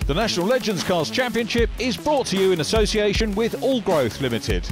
The National Legends Cars Championship is brought to you in association with Allgrowth Limited.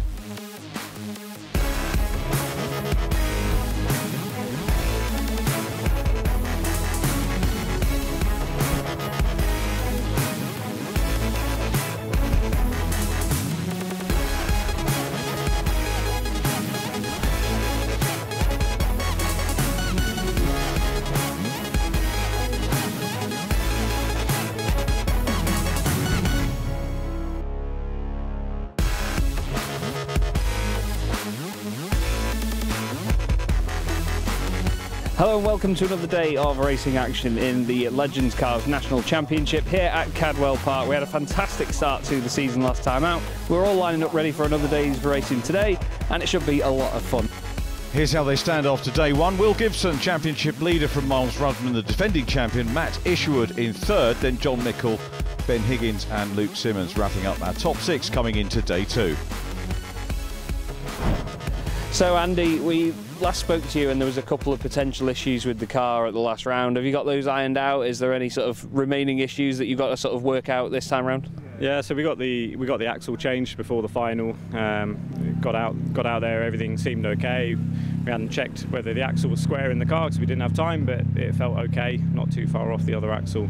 Hello and welcome to another day of racing action in the Legends Cars National Championship here at Cadwell Park. We had a fantastic start to the season last time out. We're all lining up ready for another day's racing today, and it should be a lot of fun. Here's how they stand after day one. Will Gibson, championship leader from Miles Rudman, the defending champion. Matt Isherwood in third, then John Mickle, Ben Higgins and Luke Simmons wrapping up our top six coming into day two. So Andy, we last spoke to you and there was a couple of potential issues with the car at the last round. Have you got those ironed out? Is there any sort of remaining issues that you've got to sort of work out this time around? Yeah, so we got the axle changed before the final. Got out there, everything seemed okay. We hadn't checked whether the axle was square in the car because we didn't have time, but it felt okay, not too far off the other axle.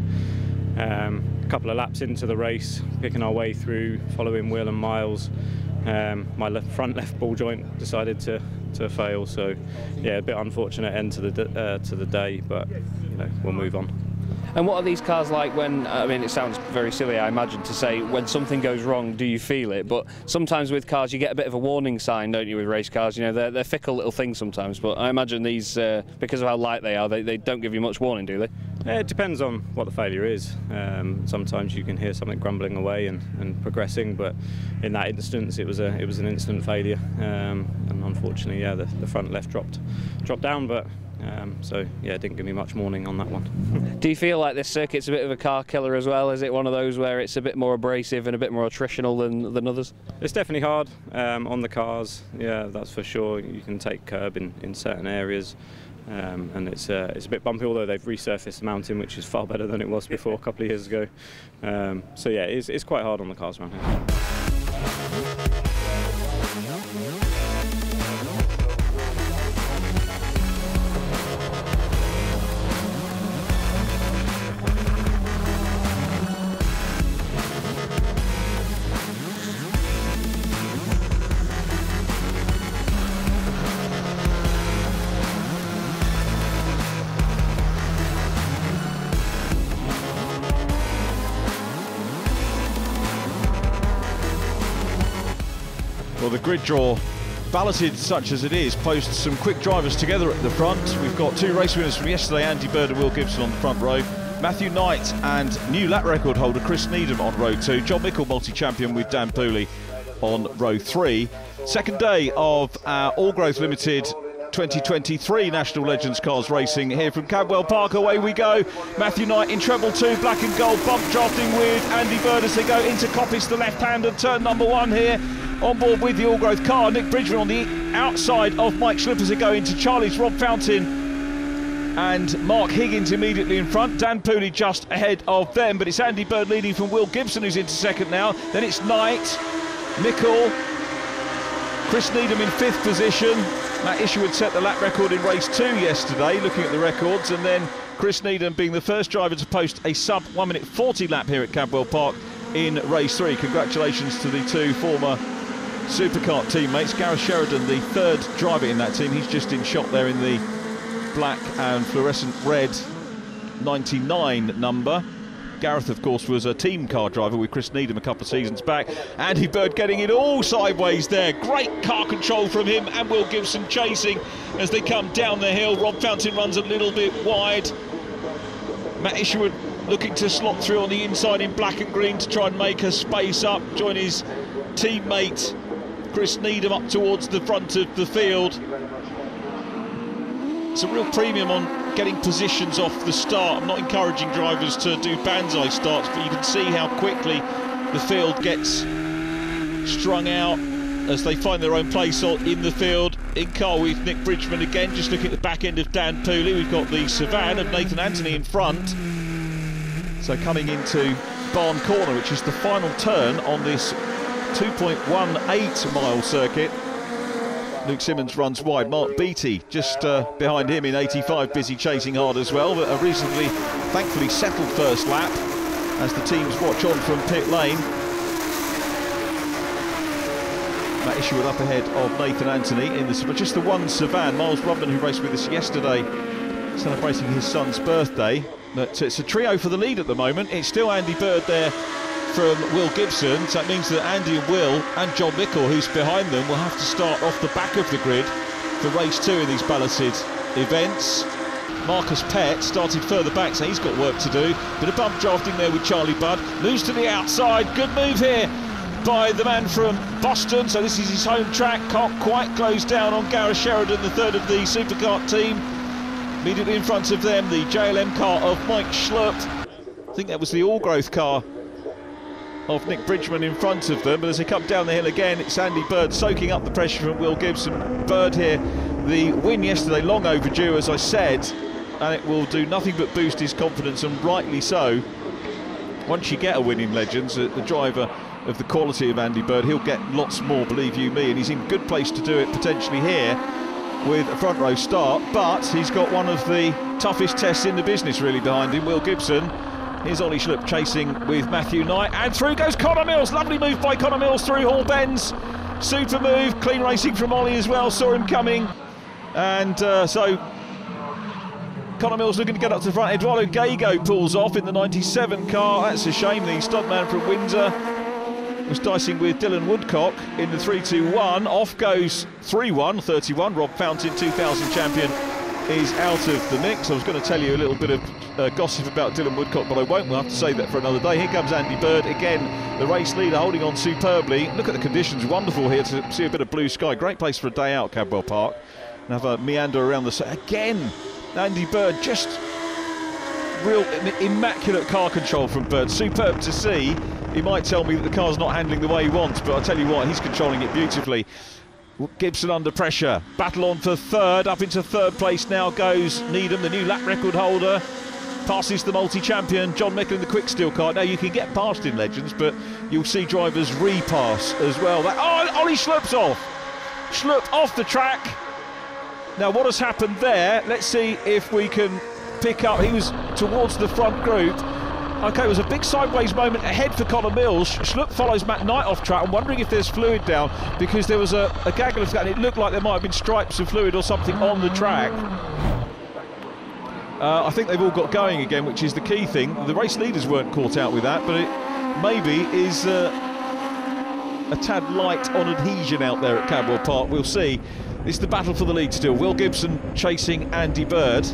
A couple of laps into the race, picking our way through, following Will and Miles. My front left ball joint decided to fail, so yeah, a bit unfortunate end to the day, but you know, we'll move on. And what are these cars like when, I mean, it sounds very silly, I imagine, to say when something goes wrong, do you feel it? But sometimes with cars you get a bit of a warning sign, don't you, with race cars? You know, they're fickle little things sometimes, but I imagine these, because of how light they are, they don't give you much warning, do they? It depends on what the failure is. Sometimes you can hear something grumbling away and progressing, but in that instance it was an instant failure, and unfortunately, yeah, the front left dropped down, but so yeah, it didn't give me much warning on that one. Do you feel like this circuit's a bit of a car killer as well? Is it one of those where it's a bit more abrasive and a bit more attritional than others? It's definitely hard on the cars, yeah, that's for sure. You can take curb in certain areas. And it's a bit bumpy, although they've resurfaced the mountain, which is far better than it was before a couple of years ago. So yeah, it's quite hard on the cars around here. Well, the grid draw, balloted such as it is, posts some quick drivers together at the front. We've got two race winners from yesterday, Andy Bird and Will Gibson on the front row, Matthew Knight and new lap record holder Chris Needham on row 2, John Mickle multi-champion with Dan Pooley on row 3. Second day of our Allgrowth Limited 2023 National Legends Cars Racing here from Cadwell Park. Away we go. Matthew Knight in treble 2, black and gold, bump drafting with Andy Bird as they go into Coppice, the left hand of turn number 1 here. On board with the Allgrowth car, Nick Bridgman on the outside of Mike Schlipp as they go into Charlie's, Rob Fountain and Mark Higgins immediately in front. Dan Pooley just ahead of them, but it's Andy Bird leading from Will Gibson, who's into second now. Then it's Knight, Mickle, Chris Needham in 5th position. Matt Isherwood set the lap record in race 2 yesterday, looking at the records, and then Chris Needham being the first driver to post a sub 1 minute 40 lap here at Cadwell Park in race 3. Congratulations to the two former Superkart teammates. Gareth Sheridan, the third driver in that team, he's just in shot there in the black and fluorescent red 99 number. Gareth, of course, was a team car driver with Chris Needham a couple of seasons back. Andy Bird getting it all sideways there. Great car control from him, and Will Gibson chasing as they come down the hill. Rob Fountain runs a little bit wide. Matt Isherwood looking to slot through on the inside in black and green to try and make a space up, join his teammate Chris Needham up towards the front of the field. It's a real premium on getting positions off the start. I'm not encouraging drivers to do banzai starts, but you can see how quickly the field gets strung out as they find their own place in the field. In car with Nick Bridgman again, just looking at the back end of Dan Pooley. We've got the Savannah of Nathan Anthony in front. So coming into Barn Corner, which is the final turn on this 2.18 mile circuit. Luke Simmons runs wide. Mark Beattie just behind him in 85, busy chasing hard as well, but a reasonably, thankfully settled first lap as the teams watch on from pit lane. Matt Isherwood up ahead of Nathan Anthony in just the one Savan. Miles Rubman, who raced with us yesterday, celebrating his son's birthday. But it's a trio for the lead at the moment. It's still Andy Bird there from Will Gibson, so that means that Andy and Will and John Mickle, who's behind them, will have to start off the back of the grid for race 2 in these balloted events. Marcus Pett started further back, so he's got work to do. Bit of bump drafting there with Charlie Budd. Moves to the outside. Good move here by the man from Boston. So this is his home track. Can't quite close down on Gareth Sheridan, the third of the Superkart team. Immediately in front of them, the JLM car of Mike Schlupp. I think that was the Allgrowth car of Nick Bridgman in front of them, but as they come down the hill again, it's Andy Bird soaking up the pressure from Will Gibson. Bird here, the win yesterday, long overdue, as I said, and it will do nothing but boost his confidence, and rightly so. Once you get a win in Legends, the driver of the quality of Andy Bird, he'll get lots more, believe you me, and he's in good place to do it potentially here with a front row start, but he's got one of the toughest tests in the business really behind him, Will Gibson. Here's Ollie Schlupp chasing with Matthew Knight, and through goes Connor Mills. Lovely move by Connor Mills through Hall Bends. Super move, clean racing from Ollie as well, saw him coming. And so Connor Mills looking to get up to the front. Eduardo Gago pulls off in the 97 car. That's a shame. The stuntman from Windsor was dicing with Dylan Woodcock in the 3-2-1. Off goes 3-1, 31. Rob Fountain, 2000 champion, is out of the mix. I was going to tell you a little bit of gossip about Dylan Woodcock, but I won't. We'll have to save that for another day. Here comes Andy Bird again, the race leader, holding on superbly. Look at the conditions, wonderful here to see a bit of blue sky. Great place for a day out, Cadwell Park. And have a meander around the again. Andy Bird, just real immaculate car control from Bird. Superb to see. He might tell me that the car's not handling the way he wants, but I'll tell you what, he's controlling it beautifully. Gibson under pressure, battle on for third. Up into third place now goes Needham, the new lap record holder. Passes the multi-champion John Mickle in the quick steel car. Now you can get past in Legends, but you'll see drivers repass as well. Ollie Schlupp's off. Schlupp off the track. Now what has happened there? Let's see if we can pick up. He was towards the front group. Okay, it was a big sideways moment ahead for Connor Mills. Schlupp follows Matt Knight off track. I'm wondering if there's fluid down, because there was a gaggle of that, and it looked like there might have been stripes of fluid or something on the track. I think they've all got going again, which is the key thing. The race leaders weren't caught out with that, but it maybe is a tad light on adhesion out there at Cadwell Park. We'll see. It's the battle for the lead still. Will Gibson chasing Andy Bird.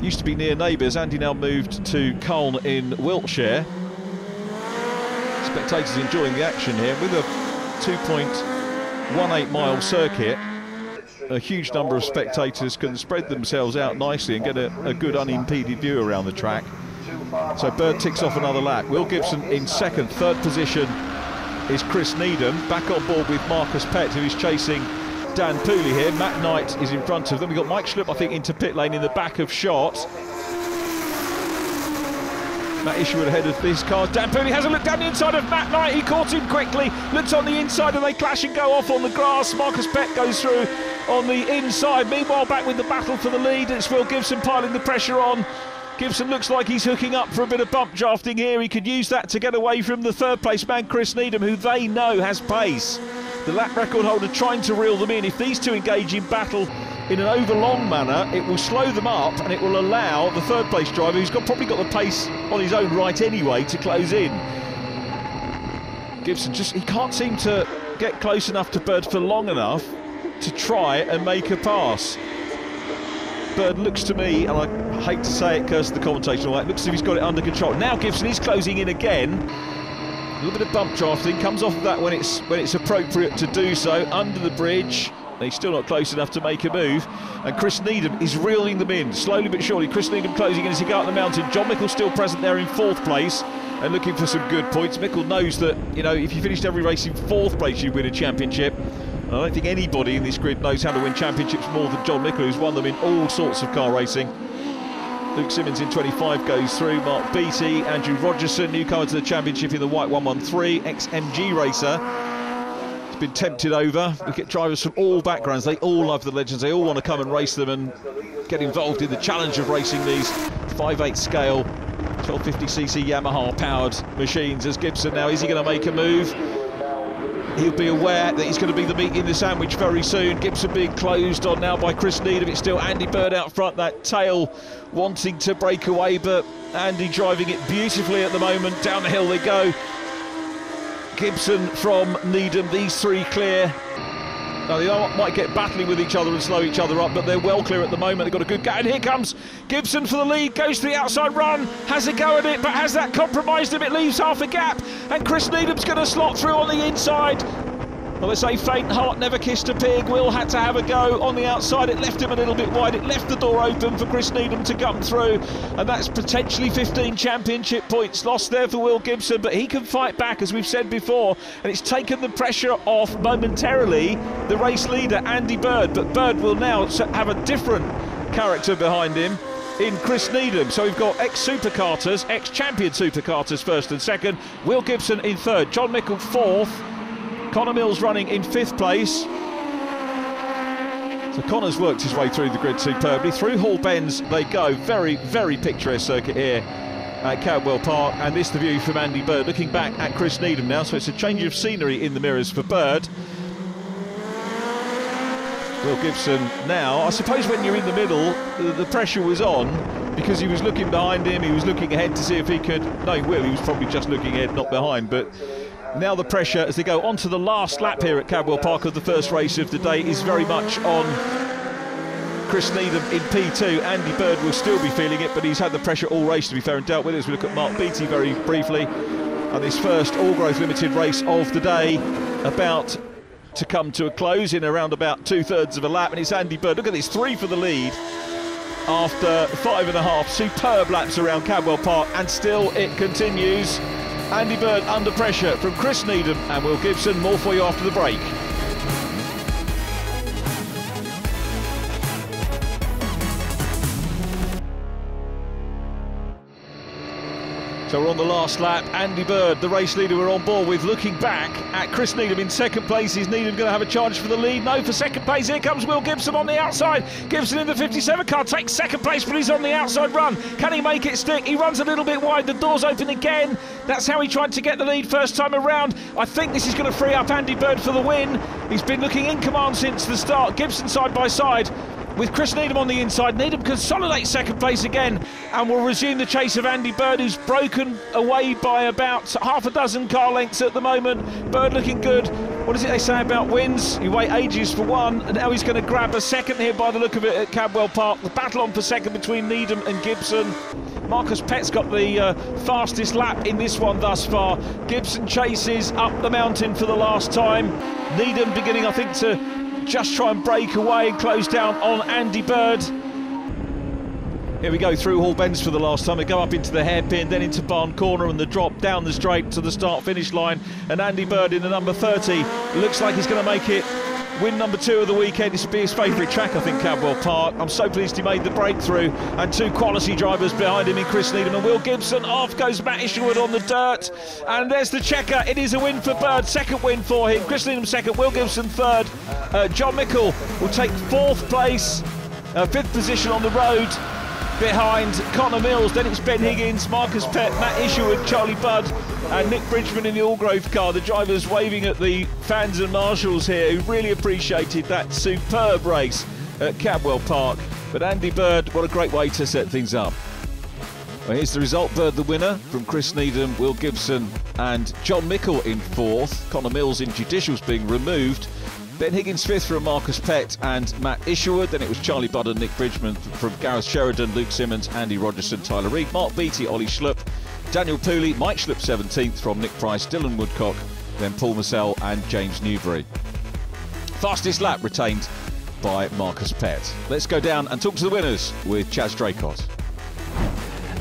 Used to be near neighbours. Andy now moved to Colne in Wiltshire. Spectators enjoying the action here with a 2.18 mile circuit. A huge number of spectators can spread themselves out nicely and get a good unimpeded view around the track. So Bird ticks off another lap. Will Gibson in second. Third position is Chris Needham, back on board with Marcus Pett, who is chasing Dan Pooley here. Matt Knight is in front of them. We've got Mike Schlupp, I think, into pit lane in the back of shot. Matt Isherwood ahead of this car. Dan Pooley has a look down the inside of Matt Knight. He caught him quickly, looks on the inside, and they clash and go off on the grass. Marcus Pett goes through on the inside. Meanwhile, back with the battle for the lead, it's Will Gibson piling the pressure on. Gibson looks like he's hooking up for a bit of bump drafting here. He could use that to get away from the third place man, Chris Needham, who they know has pace. The lap record holder trying to reel them in. If these two engage in battle in an overlong manner, it will slow them up, and it will allow the third place driver, who's probably got the pace on his own right anyway, to close in. Gibson he can't seem to get close enough to Bird for long enough to try and make a pass. Bird looks to me, and I hate to say it, curse the commentator, it looks as if he's got it under control. Now Gibson is closing in again. A little bit of bump drafting, comes off of that when it's appropriate to do so, under the bridge. He's still not close enough to make a move, and Chris Needham is reeling them in, slowly but surely. Chris Needham closing in as he goes up the mountain. John Mickle still present there in fourth place and looking for some good points. Mickle knows that, you know, if you finished every race in fourth place, you win a championship. I don't think anybody in this grid knows how to win championships more than John Mickle, who's won them in all sorts of car racing. Luke Simmons in 25 goes through. Mark Beattie, Andrew Rogerson, newcomer to the championship in the white 113, ex-MG racer. He's been tempted over. We get drivers from all backgrounds. They all love the Legends. They all want to come and race them and get involved in the challenge of racing these 5/8 scale 1250cc Yamaha powered machines. As Gibson now, is he going to make a move? He'll be aware that he's going to be the meat in the sandwich very soon. Gibson being closed on now by Chris Needham. It's still Andy Bird out front, that tail wanting to break away, but Andy driving it beautifully at the moment. Down the hill they go. Gibson from Needham, these three clear. Now they might get battling with each other and slow each other up, but they're well clear at the moment. They've got a good gap, and here comes Gibson for the lead, goes to the outside run, has a go at it, but has that compromised him? It leaves half a gap, and Chris Needham's going to slot through on the inside. Well, they say faint heart never kissed a pig. Will had to have a go on the outside. It left him a little bit wide. It left the door open for Chris Needham to come through, and that's potentially 15 championship points lost there for Will Gibson, but he can fight back, as we've said before, and it's taken the pressure off momentarily the race leader, Andy Bird, but Bird will now have a different character behind him in Chris Needham. So we've got ex-supercarters, ex-champion supercarters first and second, Will Gibson in third, John Mickle fourth, Connor Mills running in fifth place. So Connor's worked his way through the grid superbly. Through Hall Bends they go. Very, very picturesque circuit here at Cadwell Park. And this the view from Andy Bird, looking back at Chris Needham now. So it's a change of scenery in the mirrors for Bird. Will Gibson now, I suppose when you're in the middle, the pressure was on because he was looking behind him, he was looking ahead to see if he could, knowing Will, he was probably just looking ahead, not behind, but now the pressure as they go on to the last lap here at Cadwell Park of the first race of the day is very much on Chris Needham in P2. Andy Bird will still be feeling it, but he's had the pressure all race, to be fair, and dealt with it. As we look at Mark Beattie very briefly, and this first All Growth Limited race of the day about to come to a close in around about 2/3 of a lap, and it's Andy Bird. Look at this, 3 for the lead after 5.5 superb laps around Cadwell Park, and still it continues. Andy Bird under pressure from Chris Needham and Will Gibson. More for you after the break. So we're on the last lap. Andy Bird, the race leader, we're on board with, looking back at Chris Needham in second place. Is Needham going to have a charge for the lead? No, for second place, here comes Will Gibson on the outside. Gibson in the 57 car takes second place, but he's on the outside run. Can he make it stick? He runs a little bit wide, the door's open again. That's how he tried to get the lead first time around. I think this is going to free up Andy Bird for the win. He's been looking in command since the start. Gibson side by side with Chris Needham on the inside. Needham consolidates second place again and will resume the chase of Andy Bird, who's broken away by about half a dozen car lengths at the moment. Bird looking good. What is it they say about wins? You wait ages for one, and now he's going to grab a second here by the look of it at Cadwell Park. The battle on for second between Needham and Gibson. Marcus Pett's got the fastest lap in this one thus far. Gibson chases up the mountain for the last time. Needham beginning, I think, to just try and break away and close down on Andy Bird. Here we go through Hall Bends for the last time. They go up into the hairpin, then into Barn Corner, and the drop down the straight to the start-finish line. And Andy Bird in the number 30 looks like he's going to make it. Win number 2 of the weekend. This will be his favourite track, I think, Cadwell Park. I'm so pleased he made the breakthrough, and 2 quality drivers behind him in Chris Needham and Will Gibson. Off goes Matt Isherwood on the dirt, and there's the checker. It is a win for Bird, second win for him. Chris Needham second, Will Gibson third. John Mickle will take 4th place, 5th position on the road behind Connor Mills. Then it's Ben Higgins, Marcus Pett, Matt Isherwood, Charlie Budd and Nick Bridgman in the Allgrove car. The drivers waving at the fans and marshals here, who really appreciated that superb race at Cadwell Park. But Andy Bird, what a great way to set things up. Well, here's the result. Bird the winner from Chris Needham, Will Gibson and John Mickle in 4th. Connor Mills in judicials being removed. Ben Higgins 5th from Marcus Pett and Matt Isherwood. Then it was Charlie Budd and Nick Bridgman from Gareth Sheridan, Luke Simmons, Andy Rogerson, Tyler Reid, Mark Beattie, Ollie Schlupp, Daniel Pooley, Mike Schlupp 17th from Nick Price, Dylan Woodcock, then Paul Massell and James Newbury. Fastest lap retained by Marcus Pett. Let's go down and talk to the winners with Chaz Draycott.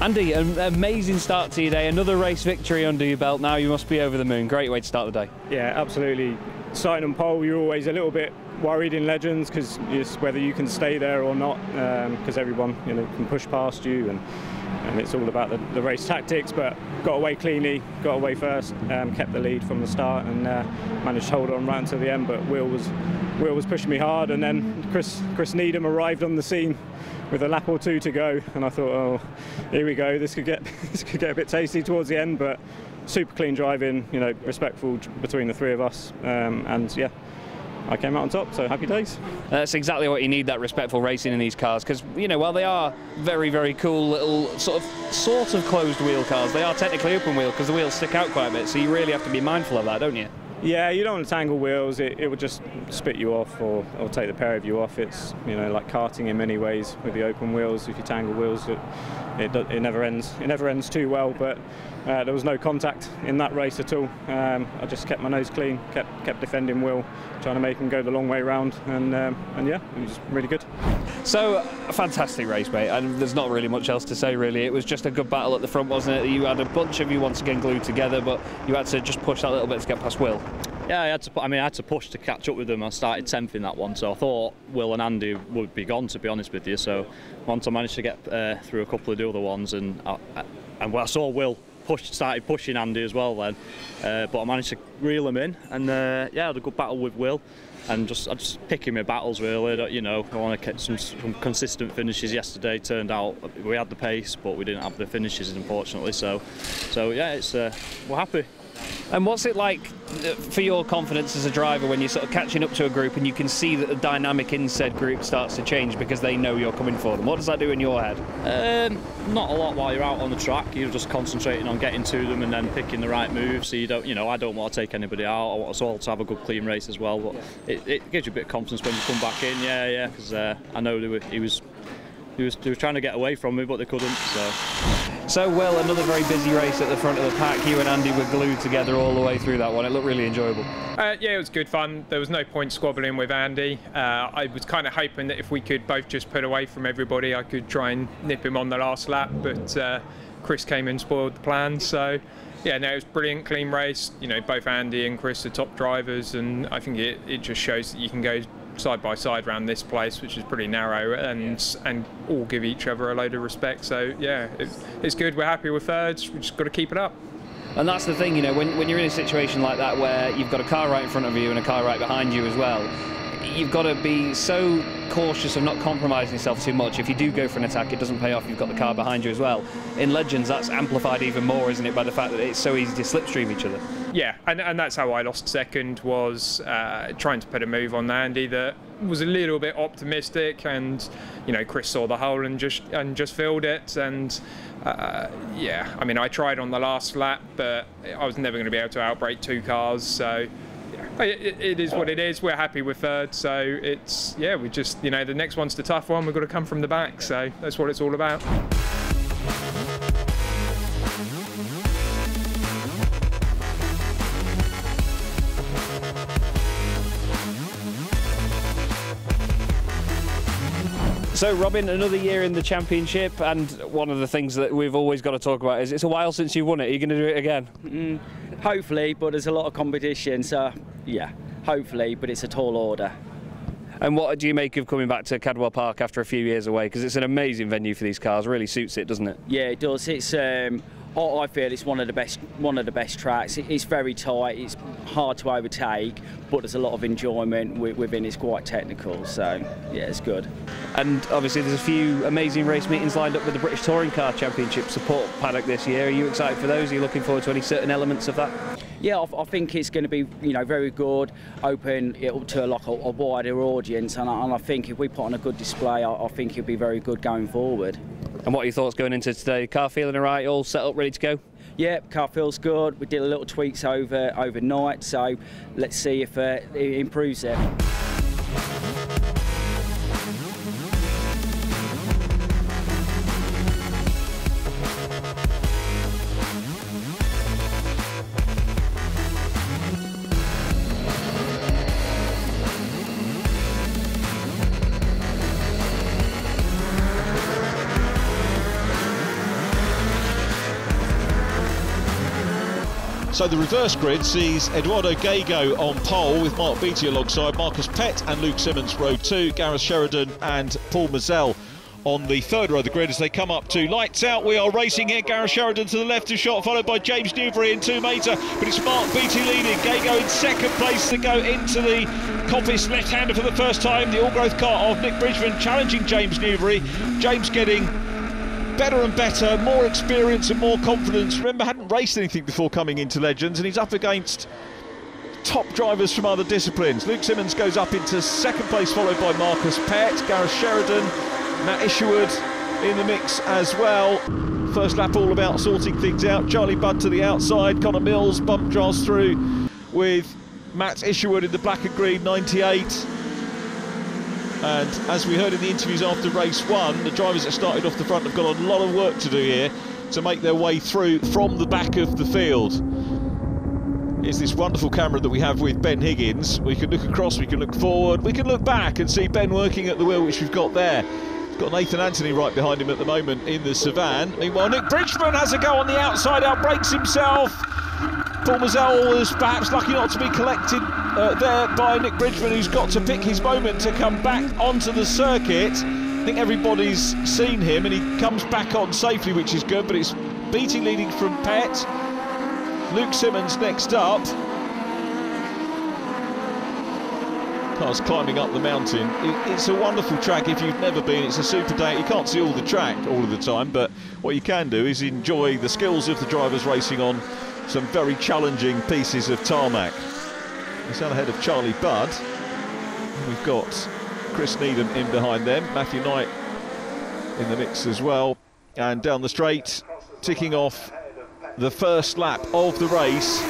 Andy, an amazing start to your day. Another race victory under your belt now. You must be over the moon. Great way to start the day. Yeah, absolutely. starting on pole, you're always a little bit worried in Legends because it's whether you can stay there or not, because everyone can push past you, and it's all about the race tactics. But got away cleanly, got away first, kept the lead from the start, and managed to hold on right until the end. But Will was pushing me hard, and then Chris Needham arrived on the scene with a lap or two to go, and I thought, oh, here we go. This could get a bit tasty towards the end, but super clean driving, respectful between the three of us, and yeah, I came out on top, so happy days. That's exactly what you need, that respectful racing in these cars, because while they are very, very cool little sort of closed wheel cars, they are technically open wheel because the wheels stick out quite a bit, so you really have to be mindful of that, don't you? Yeah, you don't want to tangle wheels. It would just spit you off or take the pair of you off. It's like karting in many ways with the open wheels. If you tangle wheels, it never ends. It never ends too well. But there was no contact in that race at all. I just kept my nose clean, kept defending Will, trying to make him go the long way round, and yeah, it was really good. So, a fantastic race, mate, and there's not really much else to say, really. It was just a good battle at the front, wasn't it? You had a bunch of you once again glued together, but you had to just push that little bit to get past Will. Yeah, I had to push to catch up with them. I started 10th in that one, so I thought Will and Andy would be gone, to be honest with you. So once I managed to get through a couple of the other ones, and I saw Will started pushing Andy as well then, but I managed to reel him in, and yeah, I had a good battle with Will. And I just picking my battles really. I want to get some consistent finishes. Yesterday turned out we had the pace, but we didn't have the finishes, unfortunately. So yeah, we're happy. And what's it like for your confidence as a driver when you're sort of catching up to a group and you can see that the dynamic in said group starts to change because they know you're coming for them? What does that do in your head? Not a lot while you're out on the track. You're just concentrating on getting to them and then picking the right move. So you don't, I don't want to take anybody out. I want us all to have a good clean race as well. But it gives you a bit of confidence when you come back in. Yeah, because I know they were trying to get away from me, but they couldn't. So, Will, another very busy race at the front of the pack. You and Andy were glued together all the way through that one. It looked really enjoyable. Yeah, it was good fun. There was no point squabbling with Andy. I was kind of hoping that if we could both just put away from everybody, I could try and nip him on the last lap, but Chris came and spoiled the plan. So, yeah, no, it was a brilliant, clean race. Both Andy and Chris are top drivers, and I think it just shows that you can go side by side around this place, which is pretty narrow, and all give each other a load of respect. So yeah, it's good. We're happy with thirds. We just got to keep it up. And that's the thing, when you're in a situation like that where you've got a car right in front of you and a car right behind you as well, you've got to be so cautious of not compromising yourself too much. If you do go for an attack, it doesn't pay off. You've got the car behind you as well. In Legends, that's amplified even more, isn't it, by the fact that it's so easy to slipstream each other. Yeah, and that's how I lost second, was trying to put a move on Andy that was a little bit optimistic, and Chris saw the hole and just filled it. And yeah, I tried on the last lap, but I was never going to be able to outbrake two cars. So yeah, it is what it is. We're happy with third. So it's, yeah, we just, the next one's the tough one. We've got to come from the back. So that's what it's all about. So, Robin, another year in the championship, and one of the things that we've always got to talk about is it's a while since you won it. Are you going to do it again? Hopefully, but there's a lot of competition, so yeah, hopefully, but it's a tall order. And what do you make of coming back to Cadwell Park after a few years away? Because it's an amazing venue for these cars. Really suits it, doesn't it? Yeah, it does. It's I feel it's one of the best tracks. It's very tight. It's hard to overtake, but there's a lot of enjoyment within. It's quite technical, so yeah, it's good. And obviously, there's a few amazing race meetings lined up with the British Touring Car Championship support paddock this year. Are you excited for those? Are you looking forward to any certain elements of that? Yeah, I think it's going to be, very good, open it up to a wider audience, and I think if we put on a good display, I think it'll be very good going forward. And what are your thoughts going into today? Car feeling all right, all set up, ready to go? Yeah, car feels good. We did a little tweaks overnight, so let's see if it improves it. So the reverse grid sees Eduardo Gago on pole with Mark Beattie alongside Marcus Pett and Luke Simmons row 2, Gareth Sheridan and Paul Mazel on the third row of the grid as they come up to lights out. We are racing here. Gareth Sheridan to the left of shot, followed by James Newbury in 2 metre, but it's Mark Beattie leading. Gago in second place to go into the Coppice left-hander for the first time. The all-growth car of Nick Bridgman challenging James Newbury. James getting better and better, more experience and more confidence. Remember, hadn't raced anything before coming into Legends, and he's up against top drivers from other disciplines. Luke Simmons goes up into second place, followed by Marcus Pett, Gareth Sheridan, Matt Isherwood in the mix as well. First lap all about sorting things out. Charlie Budd to the outside, Connor Mills bump drives through with Matt Isherwood in the black and green 98. And as we heard in the interviews after race 1, the drivers that started off the front have got a lot of work to do here to make their way through from the back of the field. It's this wonderful camera that we have with Ben Higgins. We can look across, we can look forward, we can look back and see Ben working at the wheel, which we've got there. We've got Nathan Anthony right behind him at the moment in the Savannah. Meanwhile, Nick Bridgman has a go on the outside, outbrakes himself. Paul Mazel was perhaps lucky not to be collected there by Nick Bridgman, who's got to pick his moment to come back onto the circuit. I think everybody's seen him, and he comes back on safely, which is good, but it's Beattie leading from Pett. Luke Simmons next up. Car's climbing up the mountain. It's a wonderful track if you've never been. It's a super day. You can't see all the track all of the time, but what you can do is enjoy the skills of the drivers racing on some very challenging pieces of tarmac. He's out ahead of Charlie Budd. We've got Chris Needham in behind them, Matthew Knight in the mix as well, and down the straight, ticking off the first lap of the race.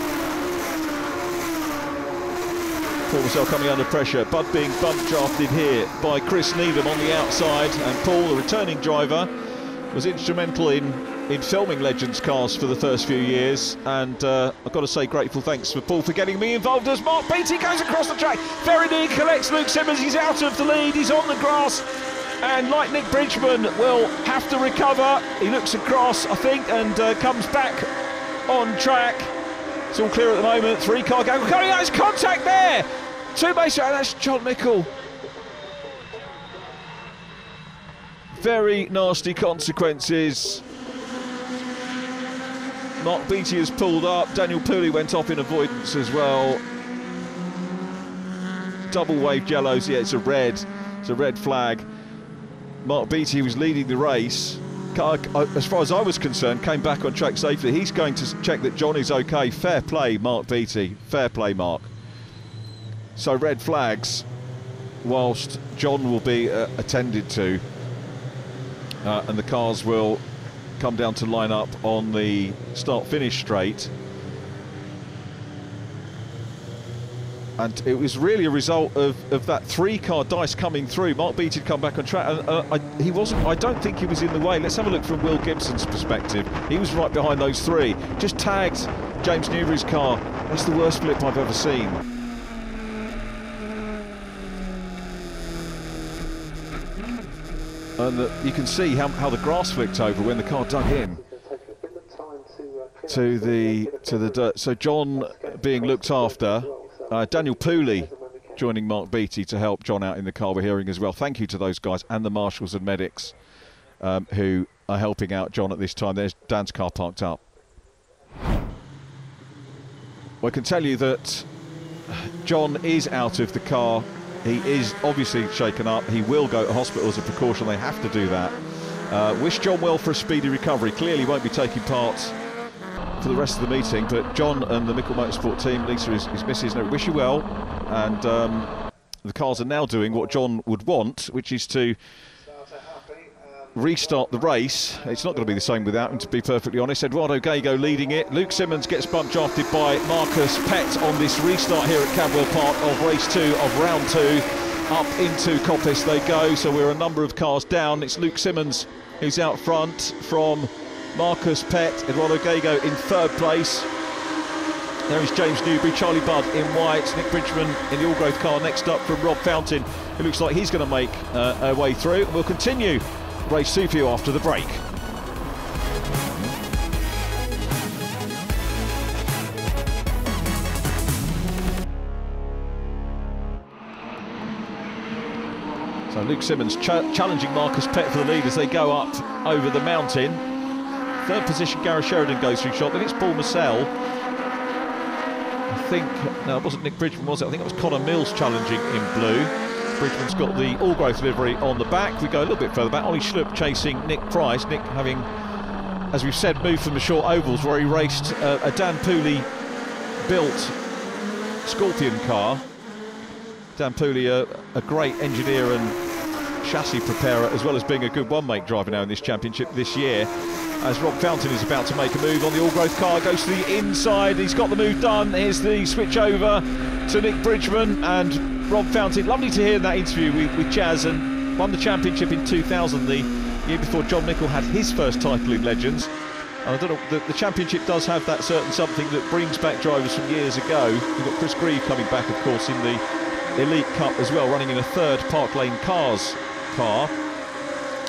Paul Mazel coming under pressure, Budd being bump drafted here by Chris Needham on the outside, and Paul, the returning driver, was instrumental in filming Legends cars for the first few years, and I've got to say grateful thanks for Paul for getting me involved as Mark Beattie goes across the track. Very near, collects Luke Simmons, he's out of the lead, he's on the grass, and like Nick Bridgman will have to recover. He looks across, I think, and comes back on track. It's all clear at the moment. 3-car gang coming out, there's contact there. 2 base, and that's John Mickle. Very nasty consequences. Mark Beattie has pulled up. Daniel Pooley went off in avoidance as well. Double waved yellows. Yeah, it's a red flag. Mark Beattie was leading the race. As far as I was concerned, came back on track safely. He's going to check that John is okay. Fair play, Mark Beattie. Fair play, Mark. So red flags, whilst John will be attended to, and the cars will come down to line up on the start-finish straight. And it was really a result of that 3-car dice coming through. Mark Beattie had come back on track, and he wasn't. I don't think he was in the way. Let's have a look from Will Gibson's perspective. He was right behind those 3. Just tagged James Newbury's car. That's the worst flip I've ever seen. And you can see how the grass flicked over when the car dug in to the dirt. So John being looked after. Daniel Pooley joining Mark Beattie to help John out in the car, we're hearing as well. Thank you to those guys and the marshals and medics who are helping out John at this time. There's Dan's car parked up. Well, I can tell you that John is out of the car. He is obviously shaken up. He will go to hospital as a precaution. They have to do that. Wish John well for a speedy recovery. Clearly won't be taking part for the rest of the meeting, but John and the Mickle Motorsport team, Lisa, his missus, wish you well. And the cars are now doing what John would want, which is to restart the race. It's not going to be the same without him, to be perfectly honest. Eduardo Gago leading it. Luke Simmons gets bump drafted by Marcus Pett on this restart here at Cadwell Park of race 2 of round 2. Up into Coppice they go, so we're a number of cars down. It's Luke Simmons who's out front from Marcus Pett. Eduardo Gago in 3rd place. There is James Newbury, Charlie Budd in white, Nick Bridgman in the all-growth car next up from Rob Fountain, who looks like he's going to make a way through. We'll continue race 2 for you after the break. Luke Simmons challenging Marcus Pett for the lead as they go up over the mountain. Third position, Gareth Sheridan goes through shot. Then it's Paul Massell. I think, no, it wasn't Nick Bridgman, was it? I think it was Connor Mills challenging in blue. Bridgman's got the all-growth livery on the back. We go a little bit further back. Ollie Schlupp chasing Nick Price. Nick having, as we've said, moved from the short ovals where he raced a Dan Pooley built Scorpion car. Dan Pooley, a great engineer and chassis preparer, as well as being a good one-make driver now in this championship this year. As Rob Fountain is about to make a move on the all-growth car, goes to the inside, he's got the move done. Here's the switch over to Nick Bridgman and Rob Fountain. Lovely to hear that interview with Chaz, and won the championship in 2000, the year before John Nicol had his first title in Legends. And I don't know, the championship does have that certain something that brings back drivers from years ago. We've got Chris Grieve coming back, of course, in the Elite Cup as well, running in a third Park Lane Cars car,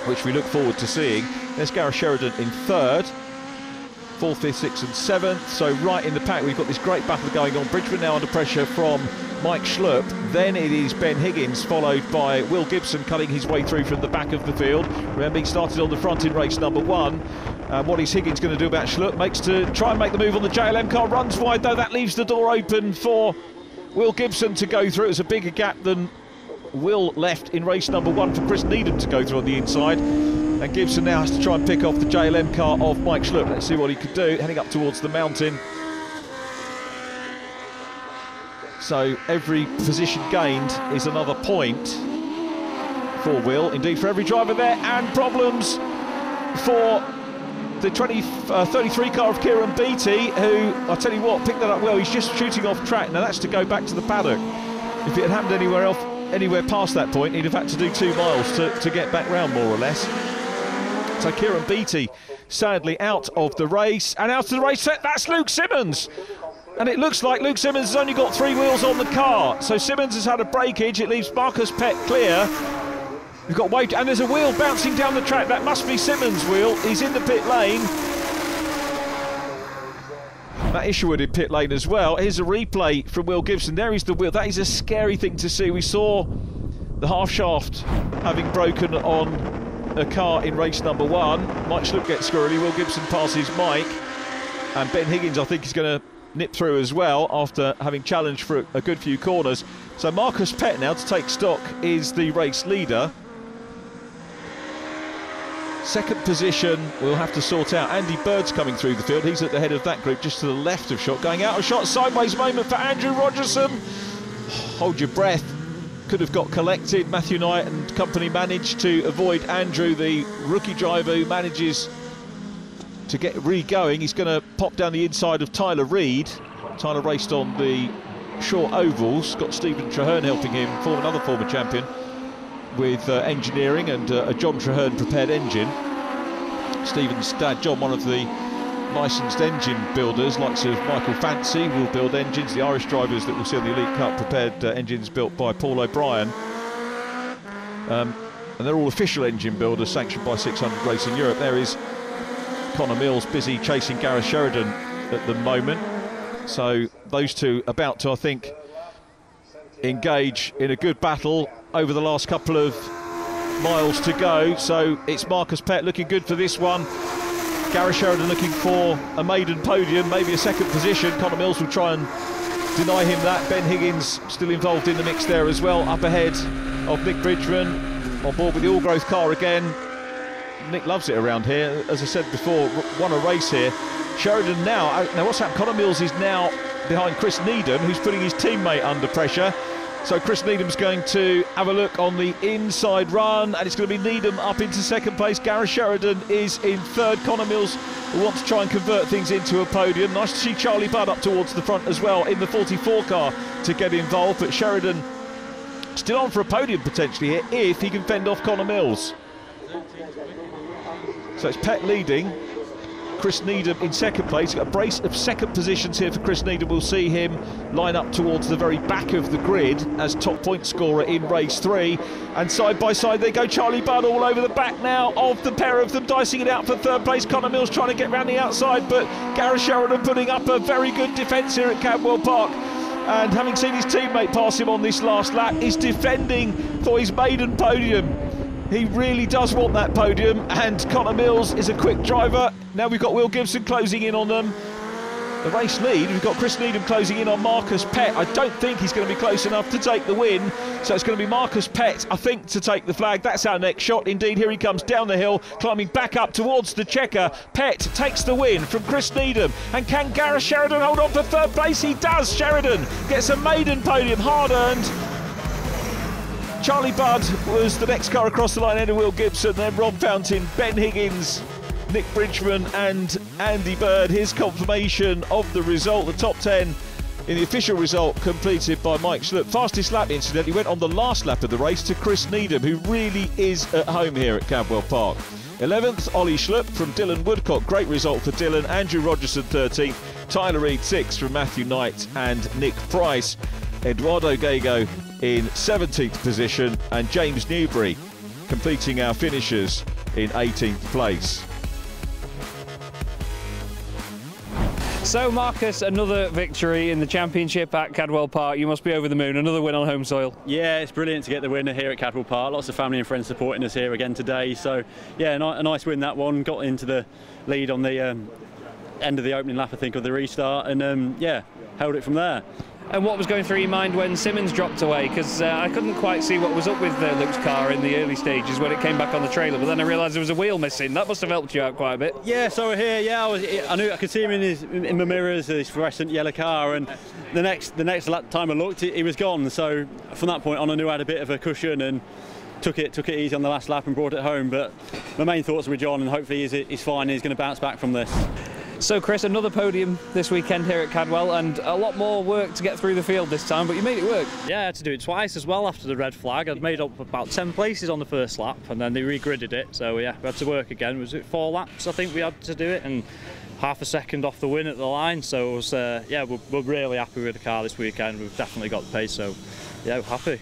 which we look forward to seeing. There's Gareth Sheridan in third, 4th, 5th, 6th and 7th. So right in the pack, we've got this great battle going on. Bridgman now under pressure from Mike Schlupp. Then it is Ben Higgins, followed by Will Gibson cutting his way through from the back of the field. Remember, he started on the front in race number 1. What is Higgins going to do about Schlupp? Makes to try and make the move on the JLM car. Runs wide though, that leaves the door open for Will Gibson to go through. It's a bigger gap than Will left in race number 1 for Chris Needham to go through on the inside. And Gibson now has to try and pick off the JLM car of Mike Schlupp. Let's see what he could do, heading up towards the mountain. So every position gained is another point for Will, indeed for every driver there, and problems for the 33 car of Kieran Beattie, who, I'll tell you what, picked that up well. He's just shooting off track. Now that's to go back to the paddock. If it had happened anywhere else, anywhere past that point, he'd have had to do 2 miles to get back round, more or less. So Kieran Beattie sadly out of the race, and out of the race that's Luke Simmons. And it looks like Luke Simmons has only got 3 wheels on the car. So Simmons has had a breakage. It leaves Marcus Pett clear. We've got Wade, and there's a wheel bouncing down the track. That must be Simmons' wheel. He's in the pit lane. Matt Isherwood in pit lane as well. Here's a replay from Will Gibson. There is the wheel. That is a scary thing to see. We saw the half shaft having broken on a car in race number 1. Mike Schlupp gets squirrely. Will Gibson passes Mike, and Ben Higgins, I think, is going to nip through as well after having challenged for a good few corners. So Marcus Pett now, to take stock, is the race leader. Second position we'll have to sort out. Andy Bird's coming through the field. He's at the head of that group, just to the left of shot. Going out of shot, sideways moment for Andrew Rogerson. Hold your breath. Could have got collected. Matthew Knight and company managed to avoid Andrew, the rookie driver who manages to get re-going. He's going to pop down the inside of Tyler Reid. Tyler raced on the short ovals. Got Stephen Traherne helping him, another former champion, with engineering and a John Traherne prepared engine. Stephen's dad John, one of the licensed engine builders, likes of Michael Fancy, will build engines. The Irish drivers that we'll see on the Elite Cup prepared engines built by Paul O'Brien. And they're all official engine builders sanctioned by 600 Racing Europe. There is Connor Mills busy chasing Gareth Sheridan at the moment. So those two about to, I think, engage in a good battle over the last couple of miles to go. So it's Marcus Pett looking good for this one. Gareth Sheridan looking for a maiden podium, maybe a second position. Connor Mills will try and deny him that. Ben Higgins still involved in the mix there as well, up ahead of Nick Bridgman, on board with the all-growth car again. Nick loves it around here. As I said before, won a race here. Sheridan now what's happened? Connor Mills is now behind Chris Needham, who's putting his teammate under pressure. So Chris Needham's going to have a look on the inside run, and it's going to be Needham up into second place. Gareth Sheridan is in third. Connor Mills will want to try and convert things into a podium. Nice to see Charlie Budd up towards the front as well in the 44 car to get involved, but Sheridan still on for a podium potentially here if he can fend off Connor Mills. So it's Pett leading, Chris Needham in second place. Got a brace of second positions here for Chris Needham. We'll see him line up towards the very back of the grid as top point scorer in race 3. And side by side they go. Charlie Budd all over the back now of the pair of them, dicing it out for third place. Connor Mills trying to get round the outside, but Gareth Sheridan putting up a very good defence here at Cadwell Park. and having seen his teammate pass him on this last lap, is defending for his maiden podium. He really does want that podium, and Connor Mills is a quick driver. Now we've got Will Gibson closing in on them. The race lead, we've got Chris Needham closing in on Marcus Pett. I don't think he's going to be close enough to take the win, so it's going to be Marcus Pett, I think, to take the flag. That's our next shot. Indeed, here he comes down the hill, climbing back up towards the checker. Pett takes the win from Chris Needham. And can Gareth Sheridan hold on for third place? He does. Sheridan gets a maiden podium, hard-earned. Charlie Budd was the next car across the line, and Will Gibson, then Rob Fountain, Ben Higgins, Nick Bridgman and Andy Bird. Here's confirmation of the result. The top 10 in the official result completed by Mike Schlupp. Fastest lap, incidentally, went on the last lap of the race to Chris Needham, who really is at home here at Cadwell Park. 11th, Ollie Schlupp from Dylan Woodcock. Great result for Dylan. Andrew Rogerson 13th. Tyler Reid 6th from Matthew Knight and Nick Price. Eduardo Gago in 17th position, and James Newbury completing our finishers in 18th place. So Marcus, another victory in the championship at Cadwell Park. You must be over the moon. Another win on home soil. Yeah, it's brilliant to get the winner here at Cadwell Park. Lots of family and friends supporting us here again today. So yeah, a nice win that one. Got into the lead on the end of the opening lap, I think, of the restart, and yeah, held it from there. And what was going through your mind when Simmons dropped away? Because I couldn't quite see what was up with Luke's car in the early stages when it came back on the trailer, but then I realised there was a wheel missing. That must have helped you out quite a bit. Yeah, so we're here. Yeah, I knew I could see him in the mirrors, his fluorescent yellow car, and the next time I looked, he was gone. So from that point on, I knew I had a bit of a cushion and took it easy on the last lap and brought it home. But my main thoughts were John, and hopefully he's fine. He's going to bounce back from this. So Chris, another podium this weekend here at Cadwell, and a lot more work to get through the field this time, but you made it work. Yeah, I had to do it twice as well after the red flag. I'd made up about 10 places on the first lap, and then they regridded it, so yeah, we had to work again. Was it 4 laps, I think we had to do it, and half a second off the win at the line, so it was, yeah, we're really happy with the car this weekend. We've definitely got the pace, so yeah, we're happy.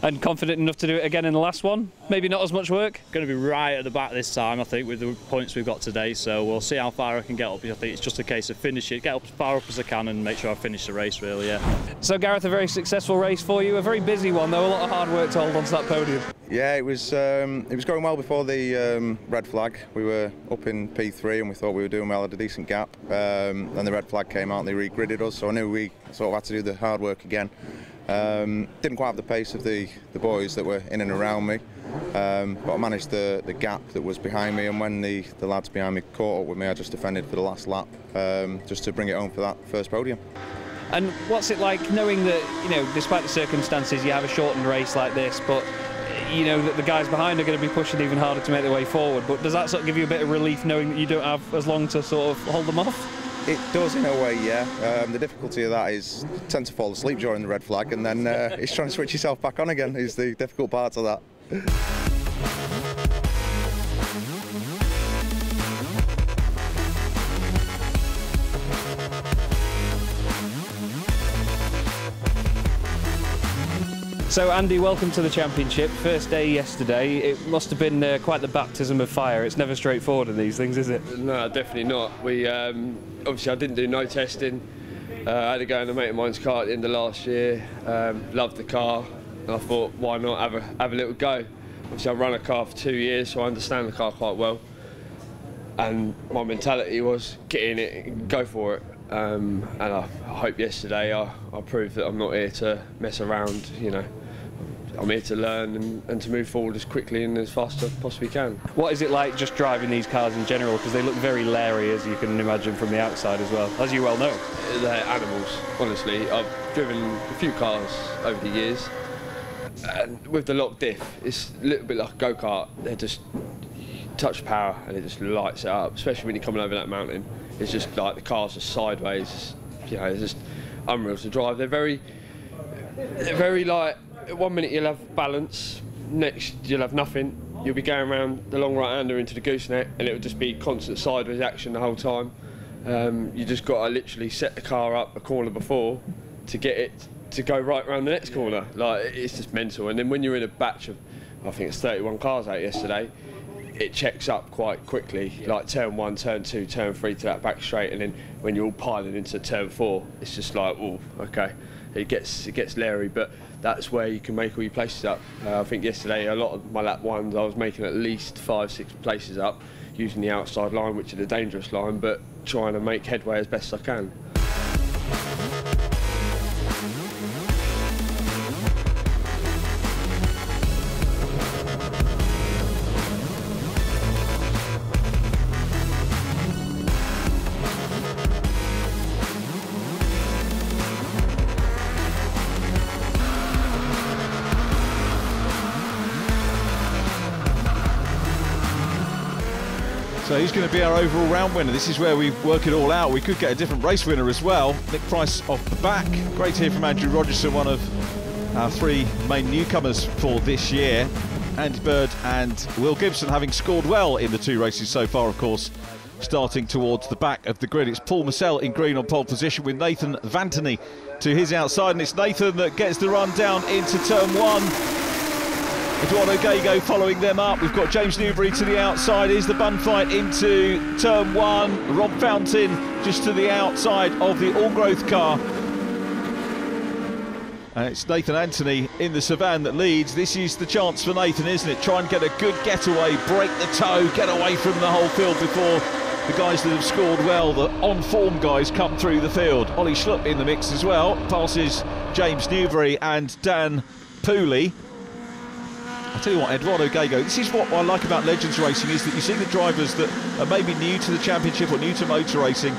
And confident enough to do it again in the last one? Maybe not as much work? Going to be right at the back this time, I think, with the points we've got today, so we'll see how far I can get up. I think it's just a case of finish it, get up as far up as I can and make sure I finish the race, really, yeah. So Gareth, a very successful race for you, a very busy one though, a lot of hard work to hold on to that podium. Yeah, it was going well before the red flag. We were up in P3 and we thought we were doing well at a decent gap. Then the red flag came out and they regridded us, so I knew we sort of had to do the hard work again. Didn't quite have the pace of the boys that were in and around me, but I managed the gap that was behind me, and when the lads behind me caught up with me, I just defended for the last lap, just to bring it home for that first podium. And what's it like knowing that, you know, despite the circumstances, you have a shortened race like this, but you know that the guys behind are going to be pushing even harder to make their way forward, but does that sort of give you a bit of relief knowing that you don't have as long to sort of hold them off? It does in a way, yeah. The difficulty of that is you tend to fall asleep during the red flag, and then it's trying to switch yourself back on again is the difficult part of that. So Andy, welcome to the championship. First day yesterday. It must have been quite the baptism of fire. It's never straightforward in these things, is it? No, definitely not. We obviously I didn't do no testing. I had to go in a mate of mine's car at the end of last year. Loved the car, and I thought, why not have a little go? Obviously, I've run a car for 2 years, so I understand the car quite well. And my mentality was get in it and go for it. And I hope yesterday I proved that I'm not here to mess around. You know, I'm here to learn and to move forward as quickly and as fast as I possibly can. What is it like just driving these cars in general? Because they look very leery, as you can imagine, from the outside as well, as you well know. They're animals, honestly. I've driven a few cars over the years, and with the lock diff, it's a little bit like a go-kart. They're just touch power and it just lights it up, especially when you're coming over that mountain. It's just like the cars are sideways, you know, it's just unreal to drive. They're very like, 1 minute you'll have balance, next you'll have nothing. You'll be going around the long right-hander into the gooseneck and it'll just be constant sideways action the whole time. You just got to literally set the car up a corner before to get it to go right around the next corner. Like, it's just mental. And then when you're in a batch of, I think it's 31 cars out yesterday, it checks up quite quickly, like turn 1, turn 2, turn 3 to that back straight, and then when you're all piling into turn 4, it's just like, oh, okay, it gets leery, but that's where you can make all your places up. I think yesterday a lot of my lap ones I was making at least 5-6 places up using the outside line, which is a dangerous line, but trying to make headway as best I can. So he's going to be our overall round winner. This is where we work it all out. We could get a different race winner as well. Nick Price off the back. Great to hear from Andrew Rogerson, one of our 3 main newcomers for this year. Andy Bird and Will Gibson having scored well in the 2 races so far, of course. Starting towards the back of the grid, it's Paul Mussell in green on pole position with Nathan Vantony to his outside, and it's Nathan that gets the run down into turn 1. Eduardo Gago following them up. We've got James Newbury to the outside. Here's the bun fight into turn 1. Rob Fountain just to the outside of the all-growth car. And it's Nathan Anthony in the Savannah that leads. This is the chance for Nathan, isn't it? Try and get a good getaway, break the toe, get away from the whole field before the guys that have scored well, the on-form guys, come through the field. Ollie Schlupp in the mix as well. Passes James Newbury and Dan Pooley. I tell you what, Eduardo Gago, this is what I like about Legends Racing, is that you see the drivers that are maybe new to the championship or new to motor racing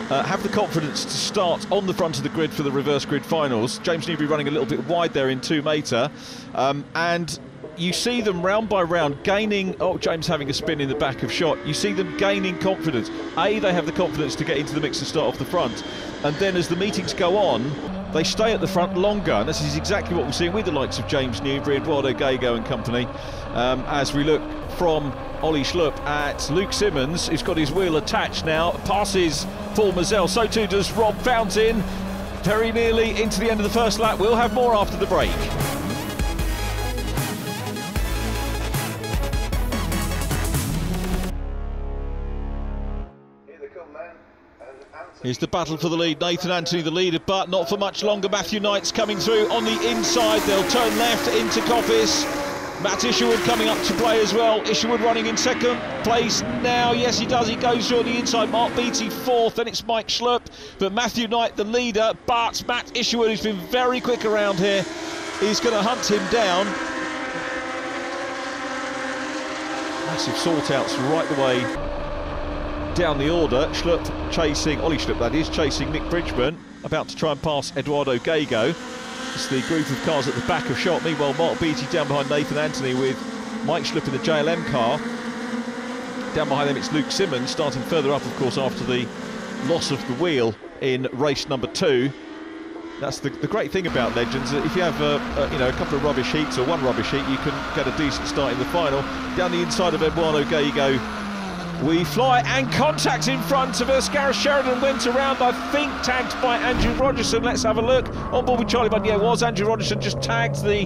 have the confidence to start on the front of the grid for the reverse grid finals. James Newbury running a little bit wide there in 2 metre, and you see them round by round gaining. Oh, James having a spin in the back of shot. You see them gaining confidence. They have the confidence to get into the mix and start off the front, and then as the meetings go on, they stay at the front longer, and this is exactly what we're seeing with the likes of James Newbury, Eduardo Gago and company. As we look from Ollie Schlupp at Luke Simmons, who's got his wheel attached now, passes Paul Mussell, so too does Rob Fountain. Very nearly into the end of the first lap. We'll have more after the break. Here's the battle for the lead. Nathan Anthony the leader, but not for much longer. Matthew Knight's coming through on the inside. They'll turn left into Coppice. Matt Isherwood coming up to play as well. Isherwood running in 2nd place now. Yes, he does. He goes through on the inside. Mark Beattie 4th. Then it's Mike Schlupp. But Matthew Knight the leader. But Matt Isherwood, who's been very quick around here, is going to hunt him down. Massive sort-outs right the way down the order. Schlupp chasing, Ollie Schlupp that is, chasing Nick Bridgman, about to try and pass Eduardo Gago. It's the group of cars at the back of shot. Meanwhile, Mark Beattie down behind Nathan Anthony with Mike Schlupp in the JLM car. Down behind them it's Luke Simmons, starting further up, of course, after the loss of the wheel in race number 2. That's the great thing about Legends. If you have a couple of rubbish heats or 1 rubbish heat, you can get a decent start in the final. Down the inside of Eduardo Gago, we fly, and contact in front of us. Gareth Sheridan went around, I think, tagged by Andrew Rogerson. Let's have a look. On board with Charlie Bunn, yeah, it was. Andrew Rogerson just tagged the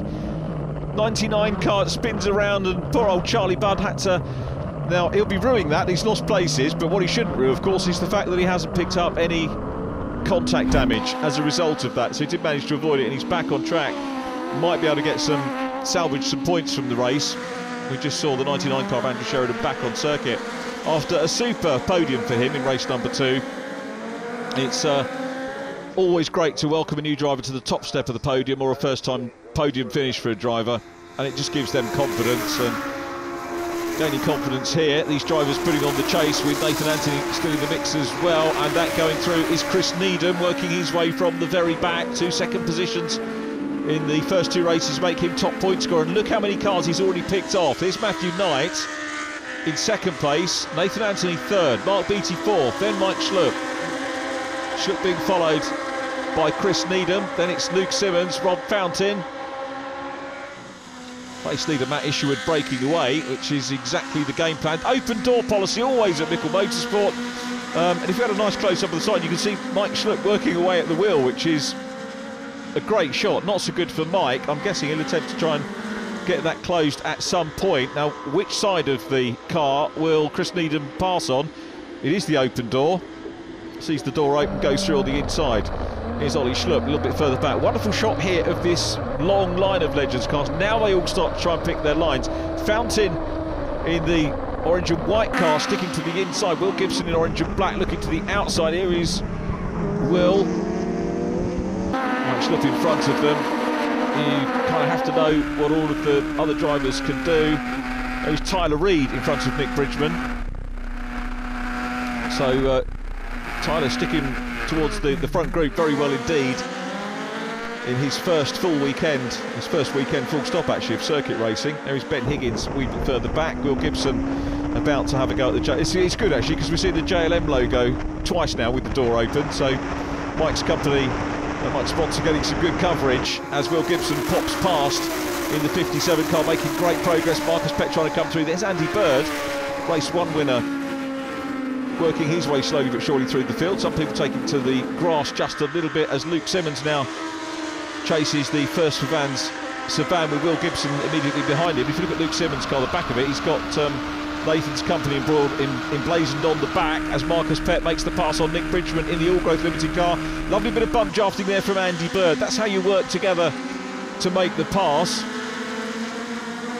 99 car that spins around, and poor old Charlie Budd had to... Now, he'll be ruining that. He's lost places, but what he shouldn't rue, of course, is the fact that he hasn't picked up any contact damage as a result of that. So he did manage to avoid it, and he's back on track. Might be able to salvage some points from the race. We just saw the 99 car of Andrew Sheridan back on circuit after a super podium for him in race number 2. It's always great to welcome a new driver to the top step of the podium, or a first-time podium finish for a driver, and it just gives them confidence. And gaining confidence here, these drivers putting on the chase with Nathan Anthony still in the mix as well, and that going through is Chris Needham working his way from the very back. 2 second positions in the first 2 races make him top point scorer, and look how many cars he's already picked off. Here's Matthew Knight in 2nd place, Nathan Anthony 3rd, Mark Beattie 4th, then Mike Schlupp. Schlupp being followed by Chris Needham, then it's Luke Simmons, Rob Fountain. Race leader Matt Isherwood breaking away, which is exactly the game plan. Open door policy always at Mickle Motorsport. And if you had a nice close-up of the side, you can see Mike Schlupp working away at the wheel, which is a great shot. Not so good for Mike. I'm guessing he'll attempt to try and get that closed at some point. Now, which side of the car will Chris Needham pass on? It is the open door. Sees the door open, goes through on the inside. Here's Ollie Schlupp a little bit further back. Wonderful shot here of this long line of Legends cars. Now they all start to try and pick their lines. Fountain in the orange and white car sticking to the inside. Will Gibson in orange and black looking to the outside. Here is Will. Schlupp in front of them. You kind of have to know what all of the other drivers can do. There's Tyler Reid in front of Nick Bridgman. So Tyler sticking towards the front group very well indeed in his first full weekend, his first weekend full stop actually of circuit racing. There is Ben Higgins a wee bit further back. Will Gibson about to have a go at the it's good actually, because we see the JLM logo twice now with the door open, so Mike's company, Mike's sponsor, getting some good coverage as Will Gibson pops past in the 57 car, making great progress. Marcus Pett trying to come through. There's Andy Bird, race 1 winner, working his way slowly but surely through the field. Some people taking to the grass just a little bit as Luke Simmons now chases the first Savan with Will Gibson immediately behind him. If you look at Luke Simmons' car, the back of it, he's got Nathan's company emblazoned on the back as Marcus Pett makes the pass on Nick Bridgman in the Allgrowth Limited car. Lovely bit of bump drafting there from Andy Bird. That's how you work together to make the pass.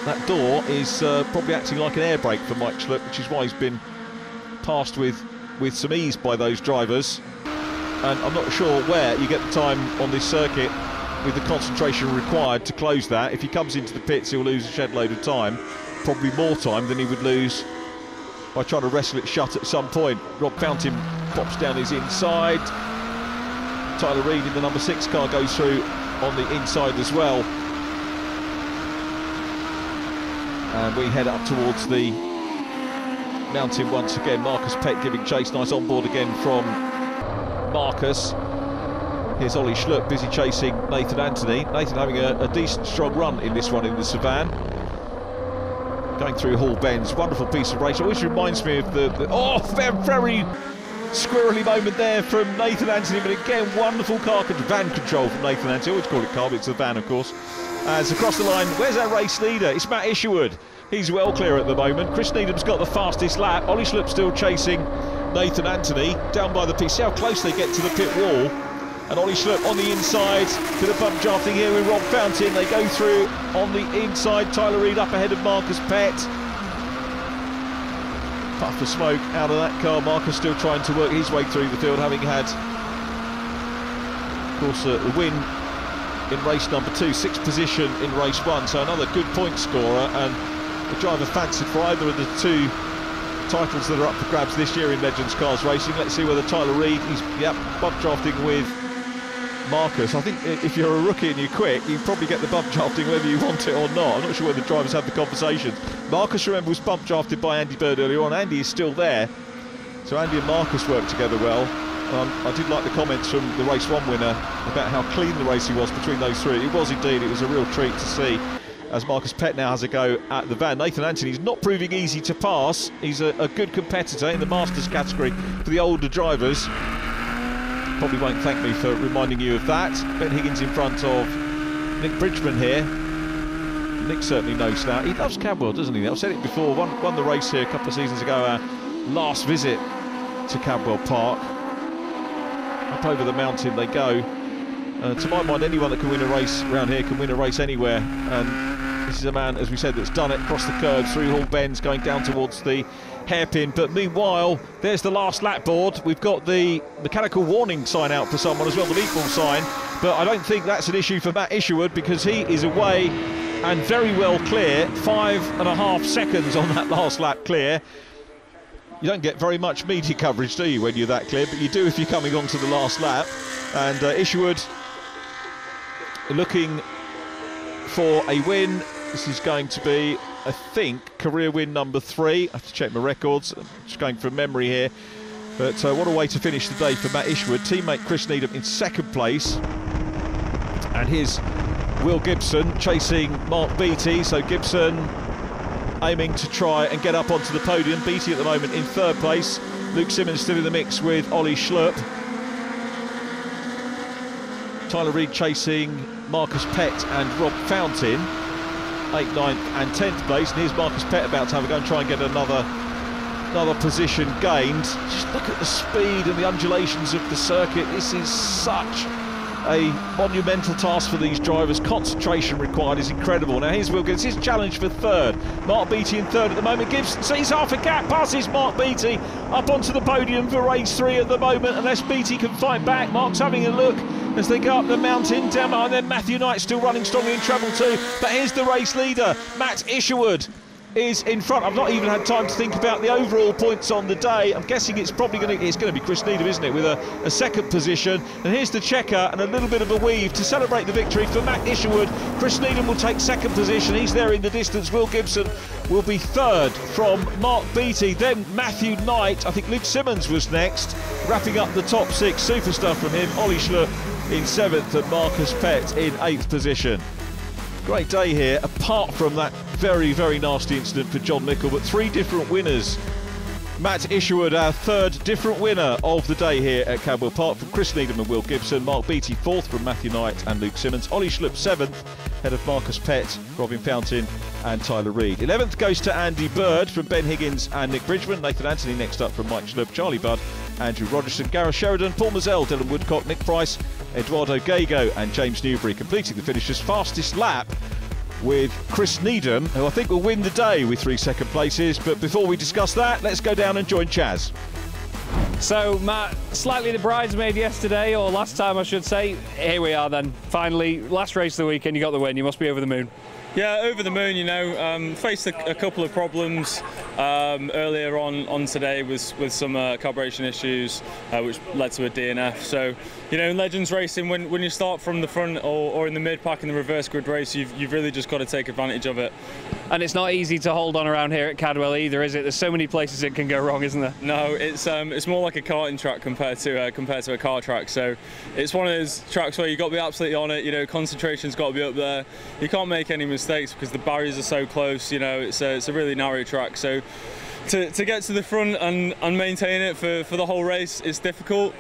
That door is probably acting like an air brake for Mike Schlupp, which is why he's been passed with some ease by those drivers. And I'm not sure where you get the time on this circuit with the concentration required to close that. If he comes into the pits, he'll lose a shed load of time, probably more time than he would lose by trying to wrestle it shut at some point. Rob Fountain pops down his inside. Tyler Reid in the number 6 car goes through on the inside as well. And we head up towards the mountain once again. Marcus Pett giving chase. Nice on board again from Marcus. Here's Ollie Schlupp busy chasing Nathan Anthony. Nathan having a decent strong run in this one in the Savan. Going through Hall Bends, wonderful piece of race. It always reminds me of the very squirrely moment there from Nathan Anthony, but again wonderful van control from Nathan Anthony. I always call it car, but it's a van of course. As across the line, where's our race leader? It's Matt Isherwood. He's well clear at the moment. Chris Needham's got the fastest lap. Ollie Schlupp still chasing Nathan Anthony down by the pit. See how close they get to the pit wall. And Ollie Schlupp on the inside, bit of bump drafting here with Rob Fountain. They go through on the inside. Tyler Reid up ahead of Marcus Pett. Puff of smoke out of that car. Marcus still trying to work his way through the field, having had, of course, the win in race number 2, 6th position in race 1. So another good point scorer, and the driver fancied for either of the 2 titles that are up for grabs this year in Legends Cars Racing. Let's see whether Tyler Reid, he's bump drafting with Marcus. I think if you're a rookie and you're quick, you probably get the bump drafting whether you want it or not. I'm not sure whether the drivers have the conversations. Marcus, remember, was bump drafted by Andy Bird earlier on. Andy is still there, so Andy and Marcus work together well. I did like the comments from the race 1 winner about how clean the racing was between those 3. It was indeed, it was a real treat to see as Marcus Pett now has a go at the van. Nathan Anthony's not proving easy to pass. He's a good competitor in the Masters category for the older drivers. Probably won't thank me for reminding you of that. Ben Higgins in front of Nick Bridgman here. Nick certainly knows that. He loves Cadwell, doesn't he? I've said it before, won the race here a couple of seasons ago, our last visit to Cadwell Park. Up over the mountain they go. To my mind, anyone that can win a race around here can win a race anywhere. And this is a man, as we said, that's done it across the curves, through Hall Bends, going down towards the hairpin. But meanwhile, there's the last lap board. We've got the mechanical warning sign out for someone as well, the meatball sign. But I don't think that's an issue for Matt Isherwood, because he is away and very well clear. 5.5 seconds on that last lap clear. You don't get very much media coverage, do you, when you're that clear? But you do if you're coming on to the last lap. And Isherwood looking for a win. This is going to be, I think, career win number 3. I have to check my records. I'm just going from memory here. But what a way to finish the day for Matt Isherwood. Teammate Chris Needham in 2nd place. And here's Will Gibson chasing Mark Beattie. So Gibson aiming to try and get up onto the podium. Beattie at the moment in 3rd place. Luke Simmons still in the mix with Ollie Schlupp. Tyler Reid chasing Marcus Pett and Rob Fountain. 8th, 9th and 10th place. And here's Marcus Pett about to have a go and try and get another position gained. Just look at the speed and the undulations of the circuit. This is such a monumental task for these drivers. Concentration required is incredible. Now here's Will Gibson, his challenge for third. Mark Beattie in third at the moment. Gibson sees half a gap, passes Mark Beattie up onto the podium for race 3 at the moment, unless Beattie can fight back. Mark's having a look as they go up the mountain, down behind them. Matthew Knight still running strongly in treble 2, but here's the race leader, Matt Isherwood, is in front. I've not even had time to think about the overall points on the day. I'm guessing it's probably going to be Chris Needham, isn't it, with a second position. And here's the checker and a little bit of a weave to celebrate the victory for Matt Isherwood. Chris Needham will take second position. He's there in the distance. Will Gibson will be third from Mark Beattie. Then Matthew Knight. I think Luke Simmons was next, wrapping up the top 6. Super stuff from him. Ollie Schlupp in 7th and Marcus Pett in 8th position. Great day here, apart from that very, very nasty incident for John Mickle, but 3 different winners. Matt Isherwood, our 3rd different winner of the day here at Cadwell Park, from Chris Needham and Will Gibson. Mark Beattie 4th from Matthew Knight and Luke Simmons. Ollie Schlupp 7th, ahead of Marcus Pett, Robin Fountain and Tyler Reid. 11th goes to Andy Bird from Ben Higgins and Nick Bridgman. Nathan Anthony next up from Mike Schlupp, Charlie Budd, Andrew Rogerson, Gareth Sheridan, Paul Mazzell, Dylan Woodcock, Nick Price, Eduardo Gago and James Newbury, completing the finisher's fastest lap with Chris Needham, who I think will win the day with 3 second places. But before we discuss that, let's go down and join Chaz. So, Matt, slightly the bridesmaid yesterday, or last time I should say. Here we are then, finally, last race of the weekend, you got the win. You must be over the moon. Yeah, over the moon, you know. Faced a couple of problems earlier on today with some carburation issues, which led to a DNF. So, you know, in Legends racing, when you start from the front or in the mid pack in the reverse grid race, you've really just got to take advantage of it. And it's not easy to hold on around here at Cadwell either, is it? There's so many places it can go wrong, isn't there? No, it's more like a karting track compared to a car track. So it's one of those tracks where you've got to be absolutely on it. You know, concentration's got to be up there. You can't make any mistakes because the barriers are so close. You know, it's a really narrow track. So to get to the front and maintain it for the whole race is difficult.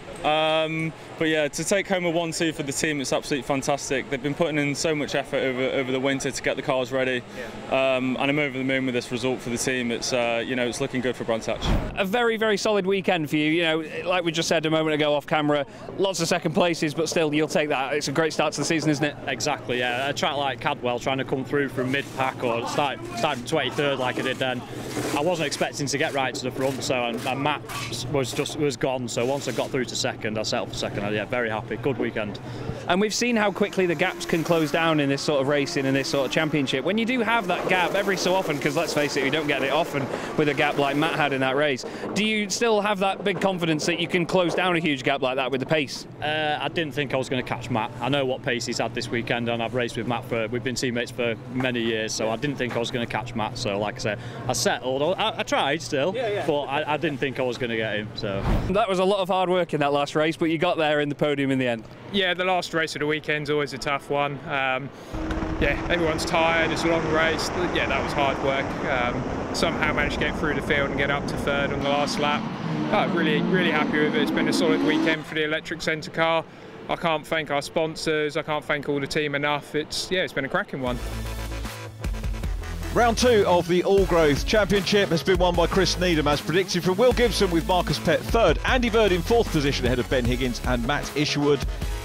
But yeah, to take home a 1-2 for the team, it's absolutely fantastic. They've been putting in so much effort over the winter to get the cars ready, and I'm over the moon with this result for the team. It's you know, it's looking good for Brands Hatch. A very, very solid weekend for you. You know, like we just said a moment ago off camera, lots of second places, but still you'll take that. It's a great start to the season, isn't it? Exactly. Yeah, a track like Cadwell trying to come through from mid pack or start from 23rd like I did then. I wasn't expecting to get right to the front, so and Matt was gone. So once I got through to second, I settled for second. Yeah, very happy. Good weekend. And we've seen how quickly the gaps can close down in this sort of racing and this sort of championship. When you do have that gap every so often, because let's face it, you don't get it often with a gap like Matt had in that race, do you still have that big confidence that you can close down a huge gap like that with the pace? I didn't think I was going to catch Matt. I know what pace he's had this weekend, and I've raced with Matt we've been teammates for many years, so I didn't think I was going to catch Matt. So like I said, I settled. I tried still, but I didn't think I was going to get him. So that was a lot of hard work in that last race, but you got there in the podium in the end. Yeah, the last race of the weekend's always a tough one. Yeah, everyone's tired, it's a long race. Yeah, that was hard work. Somehow managed to get through the field and get up to third on the last lap. Really, really happy with it. It's been a solid weekend for the electric centre car. I can't thank our sponsors, I can't thank all the team enough. It's been a cracking one. Round 2 of the All Growth Championship has been won by Chris Needham, as predicted, from Will Gibson, with Marcus Pett 3rd, Andy Bird in 4th position ahead of Ben Higgins and Matt Isherwood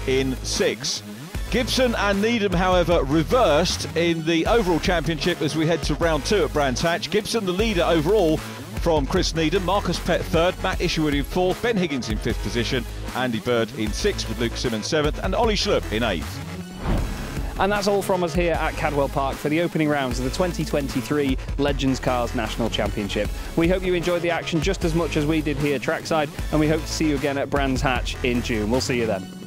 in 6th. Gibson and Needham, however, reversed in the overall championship as we head to round 2 at Brands Hatch. Gibson the leader overall from Chris Needham, Marcus Pett 3rd, Matt Isherwood in 4th, Ben Higgins in 5th position, Andy Bird in 6th with Luke Simmons 7th and Ollie Schlupp in 8th. And that's all from us here at Cadwell Park for the opening rounds of the 2023 Legends Cars National Championship. We hope you enjoyed the action just as much as we did here trackside, and we hope to see you again at Brands Hatch in June. We'll see you then.